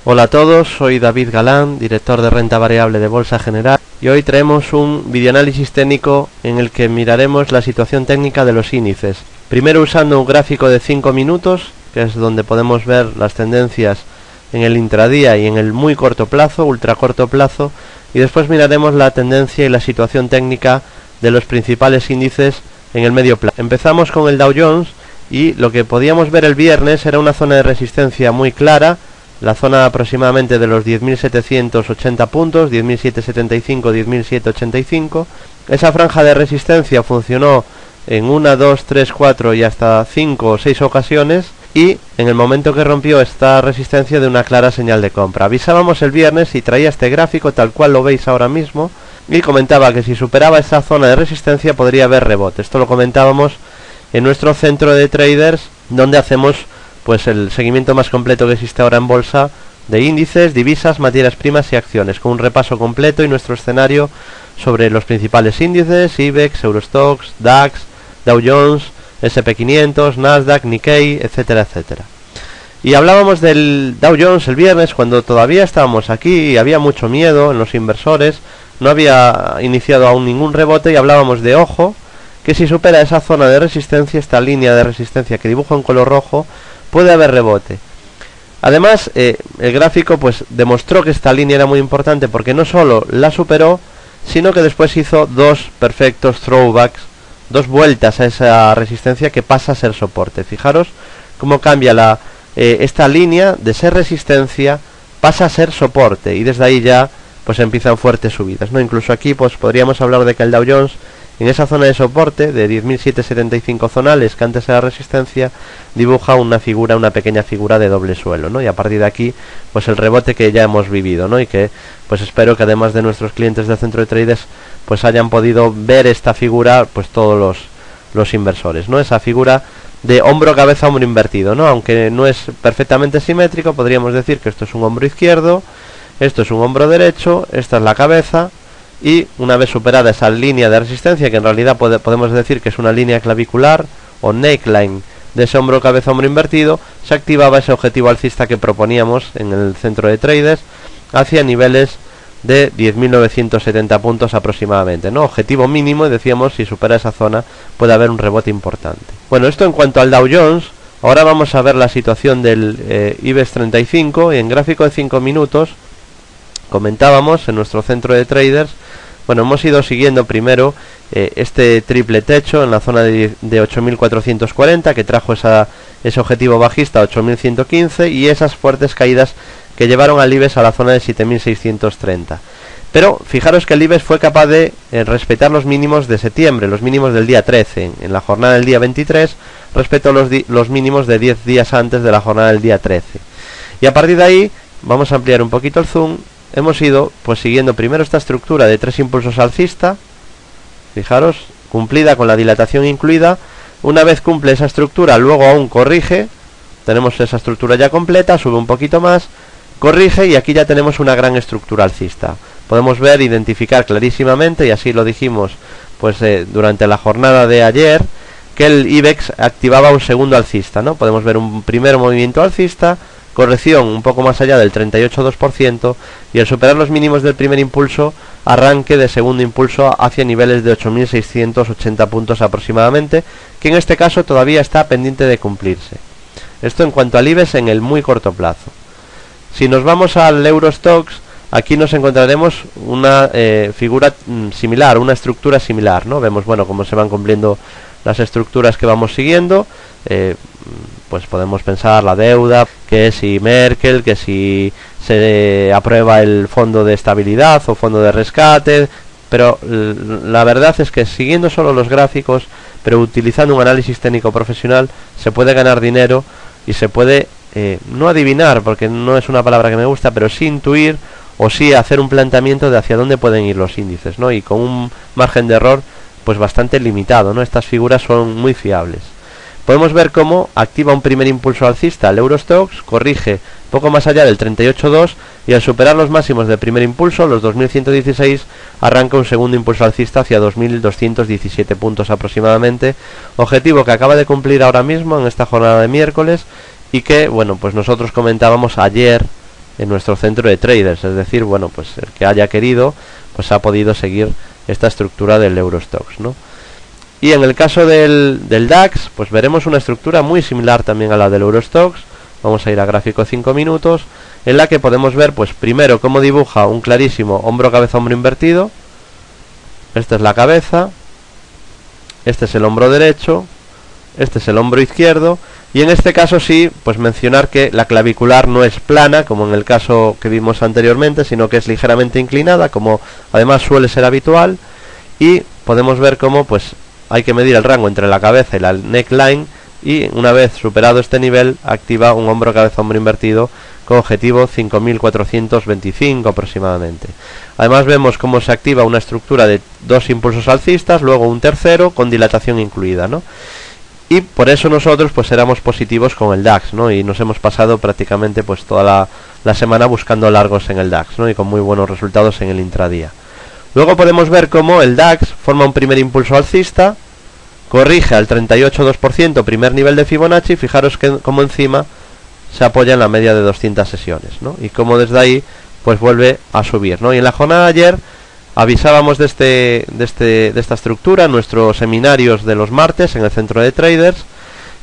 Hola a todos, soy David Galán, director de renta variable de Bolsa General, y hoy traemos un videoanálisis técnico en el que miraremos la situación técnica de los índices. Primero usando un gráfico de 5 minutos, que es donde podemos ver las tendencias en el intradía y en el muy corto plazo, ultra corto plazo, y después miraremos la tendencia y la situación técnica de los principales índices en el medio plazo. Empezamos con el Dow Jones y lo que podíamos ver el viernes era una zona de resistencia muy clara, la zona aproximadamente de los 10.780 puntos, 10.775, 10.785. Esa franja de resistencia funcionó en 1, 2, 3, 4 y hasta 5 o 6 ocasiones, y en el momento que rompió esta resistencia de una clara señal de compra. Avisábamos el viernes y traía este gráfico tal cual lo veis ahora mismo, y comentaba que si superaba esta zona de resistencia podría haber rebote. Esto lo comentábamos en nuestro centro de traders, donde hacemos pues el seguimiento más completo que existe ahora en bolsa de índices, divisas, materias primas y acciones, con un repaso completo y nuestro escenario sobre los principales índices: IBEX, Eurostoxx, DAX, Dow Jones, SP500, Nasdaq, Nikkei, etcétera, etcétera. Y hablábamos del Dow Jones el viernes, cuando todavía estábamos aquí y había mucho miedo en los inversores, no había iniciado aún ningún rebote, y hablábamos de ojo, que si supera esa zona de resistencia, esta línea de resistencia que dibujo en color rojo, puede haber rebote. Además, el gráfico pues demostró que esta línea era muy importante, porque no solo la superó, sino que después hizo dos perfectos throwbacks, dos vueltas a esa resistencia que pasa a ser soporte. Fijaros cómo cambia esta línea de ser resistencia, pasa a ser soporte, y desde ahí ya pues empiezan fuertes subidas, ¿no? Incluso aquí pues podríamos hablar de que el Dow Jones, en esa zona de soporte de 10.775 zonales, que antes era resistencia, dibuja una pequeña figura de doble suelo, ¿no? Y a partir de aquí, pues el rebote que ya hemos vivido, ¿no? Y que pues espero que además de nuestros clientes del centro de traders, pues hayan podido ver esta figura, pues todos los inversores, ¿no? Esa figura de hombro, cabeza, hombro invertido, ¿no? Aunque no es perfectamente simétrico, podríamos decir que esto es un hombro izquierdo, esto es un hombro derecho, esta es la cabeza. Y una vez superada esa línea de resistencia, que en realidad podemos decir que es una línea clavicular o neckline de ese hombro, cabeza, hombro invertido, se activaba ese objetivo alcista que proponíamos en el centro de traders hacia niveles de 10.970 puntos aproximadamente, ¿no? Objetivo mínimo, y decíamos, si supera esa zona puede haber un rebote importante. Bueno, esto en cuanto al Dow Jones. Ahora vamos a ver la situación del IBEX 35, y en gráfico de 5 minutos comentábamos en nuestro centro de traders. Bueno, hemos ido siguiendo primero este triple techo en la zona de 8.440, que trajo ese objetivo bajista a 8.115, y esas fuertes caídas que llevaron al IBEX a la zona de 7.630. Pero fijaros que el IBEX fue capaz de respetar los mínimos de septiembre, los mínimos del día 13, en la jornada del día 23, respecto a los mínimos de 10 días antes de la jornada del día 13. Y a partir de ahí, vamos a ampliar un poquito el zoom. Hemos ido pues siguiendo primero esta estructura de 3 impulsos alcista, fijaros, cumplida con la dilatación incluida. Una vez cumple esa estructura, luego aún corrige, tenemos esa estructura ya completa, sube un poquito más, corrige, y aquí ya tenemos una gran estructura alcista. Podemos ver, identificar clarísimamente, y así lo dijimos pues durante la jornada de ayer, que el IBEX activaba un segundo alcista, ¿no? Podemos ver un primer movimiento alcista, corrección un poco más allá del 38,2%, y al superar los mínimos del primer impulso, arranque de segundo impulso hacia niveles de 8.680 puntos aproximadamente, que en este caso todavía está pendiente de cumplirse. Esto en cuanto al IBEX en el muy corto plazo. Si nos vamos al Eurostoxx, aquí nos encontraremos una figura similar, una estructura similar, ¿no? Vemos, bueno, cómo se van cumpliendo las estructuras que vamos siguiendo. Pues podemos pensar la deuda, que si Merkel, que si se aprueba el fondo de estabilidad o fondo de rescate, pero la verdad es que siguiendo solo los gráficos, pero utilizando un análisis técnico profesional, se puede ganar dinero, y se puede, no adivinar, porque no es una palabra que me gusta, pero sí intuir, o sí hacer un planteamiento de hacia dónde pueden ir los índices, ¿no? Y con un margen de error pues bastante limitado, ¿no? Estas figuras son muy fiables. Podemos ver cómo activa un primer impulso alcista el Eurostoxx, corrige poco más allá del 38,2, y al superar los máximos del primer impulso, los 2.116, arranca un segundo impulso alcista hacia 2.217 puntos aproximadamente, objetivo que acaba de cumplir ahora mismo en esta jornada de miércoles, y que, bueno, pues nosotros comentábamos ayer en nuestro centro de traders, es decir, bueno, pues el que haya querido pues ha podido seguir esta estructura del Eurostoxx, ¿no? Y en el caso del DAX, pues veremos una estructura muy similar también a la del Eurostoxx. Vamos a ir a gráfico 5 minutos, en la que podemos ver, pues primero, cómo dibuja un clarísimo hombro, cabeza, hombro invertido. Esta es la cabeza, este es el hombro derecho, este es el hombro izquierdo, y en este caso sí, pues mencionar que la clavicular no es plana, como en el caso que vimos anteriormente, sino que es ligeramente inclinada, como además suele ser habitual, y podemos ver cómo pues hay que medir el rango entre la cabeza y la neckline, y una vez superado este nivel activa un hombro, cabeza, hombro invertido con objetivo 5425 aproximadamente. Además vemos cómo se activa una estructura de dos impulsos alcistas, luego un tercero con dilatación incluida, ¿no? Y por eso nosotros pues éramos positivos con el DAX, ¿no? Y nos hemos pasado prácticamente pues toda la semana buscando largos en el DAX, ¿no? Y con muy buenos resultados en el intradía. Luego podemos ver cómo el DAX forma un primer impulso alcista, corrige al 38,2%, primer nivel de Fibonacci. Fijaros que como encima se apoya en la media de 200 sesiones, ¿no? Y como desde ahí pues vuelve a subir, ¿no? Y en la jornada de ayer avisábamos de esta estructura en nuestros seminarios de los martes en el centro de traders,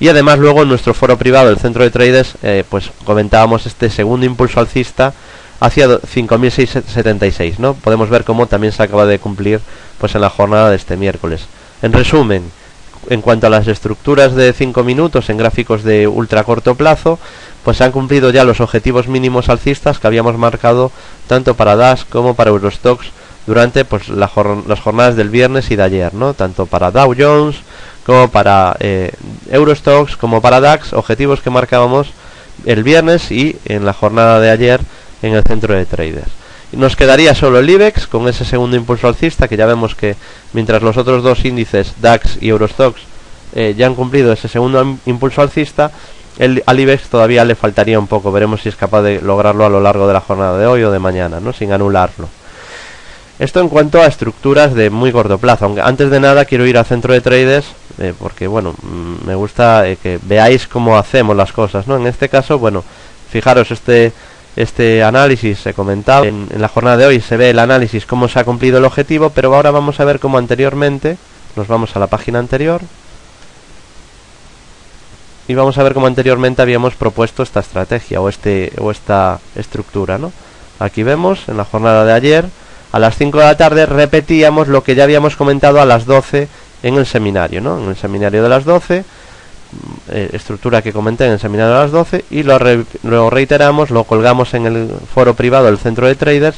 y además luego en nuestro foro privado del centro de traders pues comentábamos este segundo impulso alcista hacia 5.676, ¿no? Podemos ver cómo también se acaba de cumplir pues en la jornada de este miércoles. En resumen, en cuanto a las estructuras de 5 minutos en gráficos de ultra corto plazo, pues se han cumplido ya los objetivos mínimos alcistas que habíamos marcado tanto para DAX como para Eurostoxx durante pues las jornadas del viernes y de ayer, ¿no? Tanto para Dow Jones como para Eurostoxx como para DAX, objetivos que marcábamos el viernes y en la jornada de ayer en el centro de traders. Nos quedaría solo el IBEX con ese segundo impulso alcista, que ya vemos que mientras los otros dos índices DAX y Eurostoxx ya han cumplido ese segundo impulso alcista, al IBEX todavía le faltaría un poco. Veremos si es capaz de lograrlo a lo largo de la jornada de hoy o de mañana, ¿no? Sin anularlo. Esto en cuanto a estructuras de muy corto plazo. Aunque antes de nada quiero ir al centro de traders porque bueno, me gusta que veáis cómo hacemos las cosas, ¿no? En este caso, bueno, fijaros, este análisis se comentaba en la jornada de hoy, se ve el análisis cómo se ha cumplido el objetivo, pero ahora vamos a ver cómo anteriormente, nos vamos a la página anterior y vamos a ver cómo anteriormente habíamos propuesto esta estrategia o esta estructura, ¿no? Aquí vemos en la jornada de ayer a las 5 de la tarde repetíamos lo que ya habíamos comentado a las 12 en el seminario, ¿no? En el seminario de las 12, estructura que comenté en el seminario de las 12, y lo reiteramos, lo colgamos en el foro privado del centro de traders,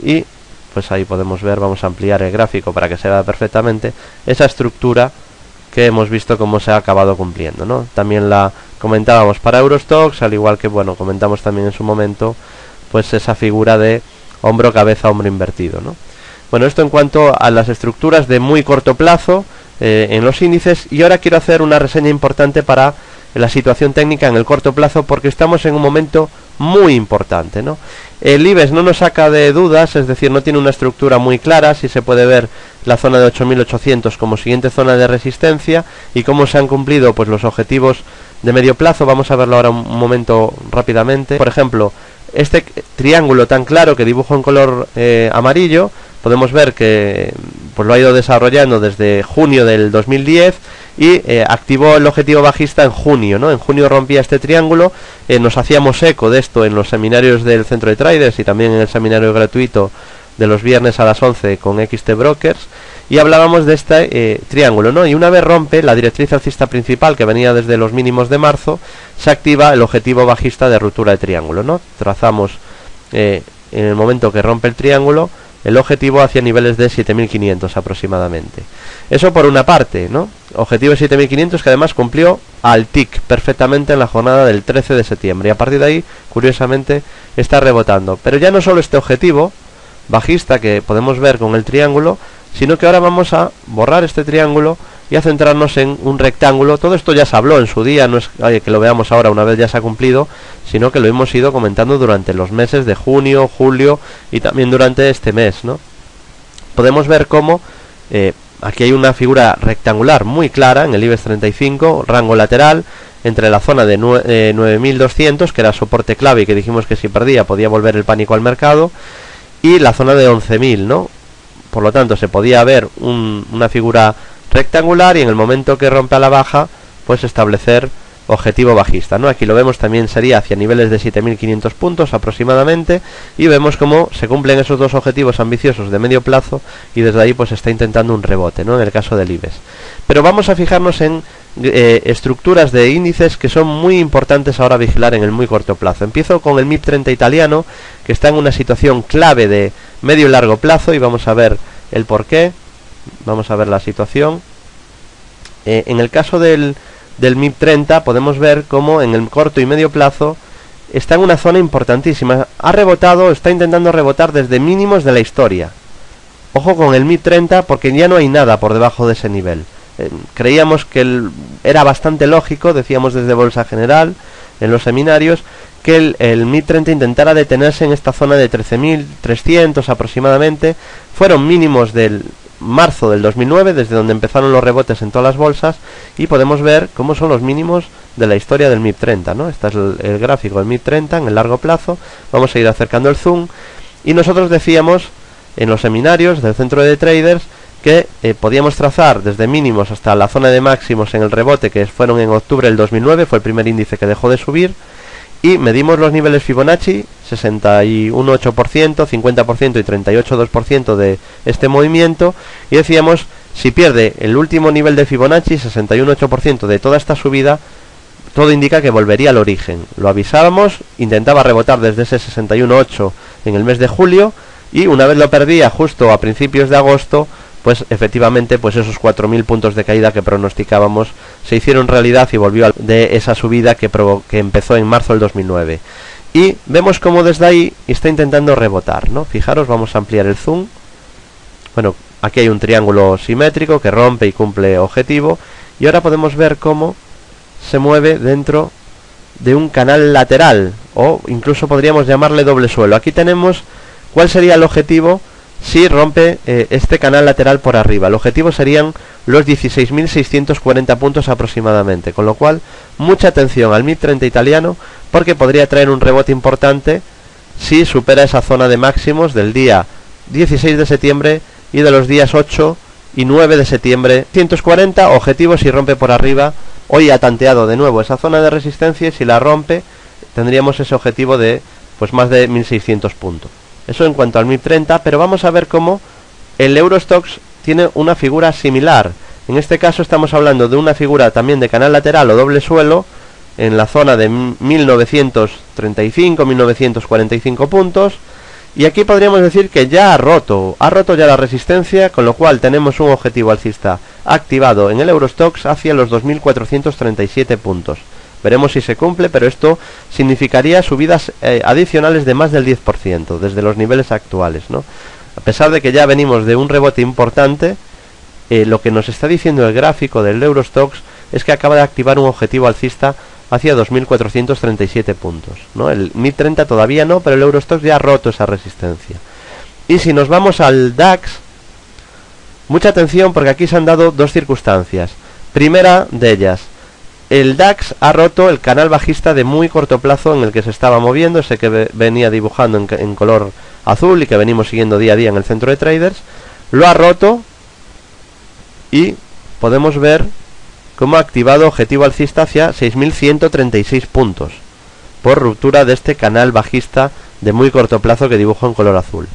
y pues ahí podemos ver, vamos a ampliar el gráfico para que se vea perfectamente esa estructura que hemos visto cómo se ha acabado cumpliendo, ¿no? También la comentábamos para Eurostoxx, al igual que, bueno, comentamos también en su momento pues esa figura de hombro, cabeza, hombro invertido, ¿no? Bueno, esto en cuanto a las estructuras de muy corto plazo en los índices. Y ahora quiero hacer una reseña importante para la situación técnica en el corto plazo, porque estamos en un momento muy importante, ¿no? El IBEX no nos saca de dudas, es decir, no tiene una estructura muy clara. Si se puede ver la zona de 8.800 como siguiente zona de resistencia y cómo se han cumplido pues los objetivos de medio plazo. Vamos a verlo ahora un momento rápidamente. Por ejemplo, este triángulo tan claro que dibujo en color amarillo, podemos ver que pues lo ha ido desarrollando desde junio del 2010 y activó el objetivo bajista en junio, ¿no? En junio rompía este triángulo. Nos hacíamos eco de esto en los seminarios del centro de traders y también en el seminario gratuito de los viernes a las 11 con XT Brokers, y hablábamos de este triángulo, ¿no? Y una vez rompe la directriz alcista principal, que venía desde los mínimos de marzo, se activa el objetivo bajista de ruptura de triángulo, ¿no? Trazamos en el momento que rompe el triángulo el objetivo hacia niveles de 7.500 aproximadamente. Eso por una parte, ¿no? Objetivo de 7.500 que además cumplió al TIC perfectamente en la jornada del 13 de septiembre. Y a partir de ahí, curiosamente, está rebotando. Pero ya no solo este objetivo bajista que podemos ver con el triángulo, sino que ahora vamos a borrar este triángulo y a centrarnos en un rectángulo. Todo esto ya se habló en su día, no es que lo veamos ahora una vez ya se ha cumplido, sino que lo hemos ido comentando durante los meses de junio, julio y también durante este mes, ¿no? Podemos ver cómo aquí hay una figura rectangular muy clara en el IBEX 35, rango lateral, entre la zona de 9.200, que era soporte clave y que dijimos que si perdía podía volver el pánico al mercado, y la zona de 11.000, ¿no? Por lo tanto, se podía ver una figura rectangular y en el momento que rompe a la baja, pues establecer objetivo bajista, ¿no? Aquí lo vemos, también sería hacia niveles de 7.500 puntos aproximadamente, y vemos cómo se cumplen esos dos objetivos ambiciosos de medio plazo y desde ahí pues está intentando un rebote, ¿no? En el caso del IBEX. Pero vamos a fijarnos en estructuras de índices que son muy importantes ahora a vigilar en el muy corto plazo. Empiezo con el MIB 30 italiano, que está en una situación clave de medio y largo plazo, y vamos a ver el porqué. Vamos a ver la situación. En el caso del MIB 30 podemos ver cómo en el corto y medio plazo está en una zona importantísima. Ha rebotado, está intentando rebotar desde mínimos de la historia. Ojo con el MIB 30 porque ya no hay nada por debajo de ese nivel. Creíamos que era bastante lógico, decíamos desde Bolsa General en los seminarios, que el MIB 30 intentara detenerse en esta zona de 13.300 aproximadamente. Fueron mínimos del marzo del 2009, desde donde empezaron los rebotes en todas las bolsas, y podemos ver cómo son los mínimos de la historia del MIB 30, ¿no? Este es el gráfico del MIB 30 en el largo plazo. Vamos a ir acercando el zoom, y nosotros decíamos en los seminarios del centro de traders que podíamos trazar desde mínimos hasta la zona de máximos en el rebote, que fueron en octubre del 2009, fue el primer índice que dejó de subir, y medimos los niveles Fibonacci, 61,8%, 50% y 38,2% de este movimiento, y decíamos, si pierde el último nivel de Fibonacci, 61,8% de toda esta subida, todo indica que volvería al origen. Lo avisábamos, intentaba rebotar desde ese 61,8 en el mes de julio, y una vez lo perdía justo a principios de agosto, pues efectivamente pues esos 4.000 puntos de caída que pronosticábamos se hicieron realidad y volvió de esa subida que empezó en marzo del 2009. Y vemos cómo desde ahí está intentando rebotar, ¿no? Fijaros, vamos a ampliar el zoom. Bueno, aquí hay un triángulo simétrico que rompe y cumple objetivo, y ahora podemos ver cómo se mueve dentro de un canal lateral, o incluso podríamos llamarle doble suelo. Aquí tenemos cuál sería el objetivo si rompe este canal lateral por arriba. El objetivo serían los 16.640 puntos aproximadamente, con lo cual mucha atención al MIB 30 italiano, porque podría traer un rebote importante si supera esa zona de máximos del día 16 de septiembre y de los días 8 y 9 de septiembre. 140 objetivos si rompe por arriba. Hoy ha tanteado de nuevo esa zona de resistencia, y si la rompe tendríamos ese objetivo de pues más de 1.600 puntos. Eso en cuanto al MIB 30, pero vamos a ver cómo el Eurostoxx tiene una figura similar. En este caso estamos hablando de una figura también de canal lateral o doble suelo en la zona de 1935-1945 puntos, y aquí podríamos decir que ya ha roto ya la resistencia, con lo cual tenemos un objetivo alcista activado en el Eurostoxx hacia los 2.437 puntos. Veremos si se cumple, pero esto significaría subidas adicionales de más del 10% desde los niveles actuales, ¿no? A pesar de que ya venimos de un rebote importante, lo que nos está diciendo el gráfico del Eurostoxx es que acaba de activar un objetivo alcista hacia 2.437 puntos, ¿no? El MIB 30 todavía no, pero el Eurostoxx ya ha roto esa resistencia. Y si nos vamos al DAX, mucha atención, porque aquí se han dado dos circunstancias. Primera de ellas, el DAX ha roto el canal bajista de muy corto plazo en el que se estaba moviendo, ese que venía dibujando en color azul y que venimos siguiendo día a día en el centro de traders. Lo ha roto y podemos ver cómo ha activado objetivo alcista hacia 6.136 puntos por ruptura de este canal bajista de muy corto plazo que dibujo en color azul.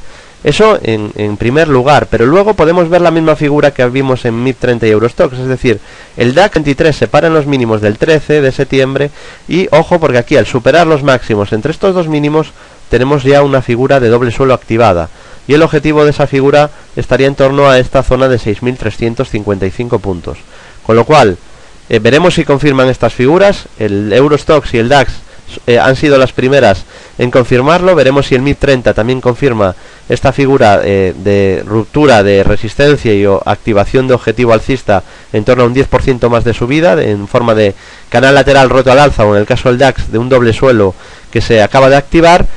Eso en primer lugar, pero luego podemos ver la misma figura que vimos en MIB 30 y Eurostoxx, es decir, el DAX 23 se para en los mínimos del 13 de septiembre, y ojo porque aquí al superar los máximos entre estos dos mínimos tenemos ya una figura de doble suelo activada, y el objetivo de esa figura estaría en torno a esta zona de 6.355 puntos, con lo cual veremos si confirman estas figuras. El Eurostoxx y el DAX han sido las primeras en confirmarlo. Veremos si el MIB 30 también confirma esta figura de ruptura de resistencia y activación de objetivo alcista en torno a un 10% más de subida en forma de canal lateral roto al alza, o en el caso del DAX de un doble suelo que se acaba de activar,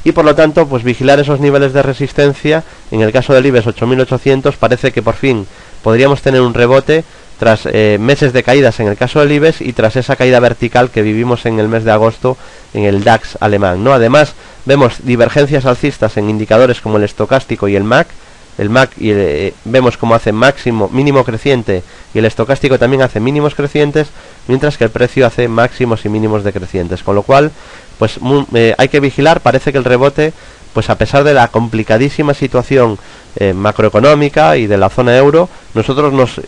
y por lo tanto pues vigilar esos niveles de resistencia. En el caso del IBEX 8.800 parece que por fin podríamos tener un rebote tras meses de caídas en el caso del IBEX y tras esa caída vertical que vivimos en el mes de agosto en el DAX alemán, ¿no? Además vemos divergencias alcistas en indicadores como el estocástico y el MAC. El MAC vemos como hace mínimo creciente, y el estocástico también hace mínimos crecientes, mientras que el precio hace máximos y mínimos decrecientes, con lo cual pues hay que vigilar. Parece que el rebote, pues a pesar de la complicadísima situación macroeconómica y de la zona euro, nosotros nos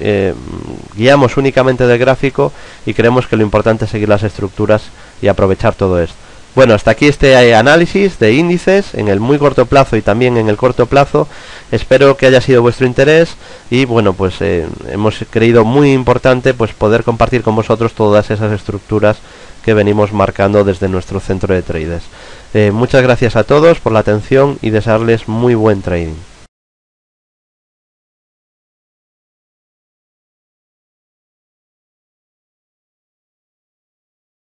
guiamos únicamente del gráfico y creemos que lo importante es seguir las estructuras y aprovechar todo esto. Bueno, hasta aquí este análisis de índices en el muy corto plazo y también en el corto plazo. Espero que haya sido vuestro interés y bueno, pues hemos creído muy importante pues poder compartir con vosotros todas esas estructuras que venimos marcando desde nuestro centro de traders. Muchas gracias a todos por la atención y desearles muy buen trading.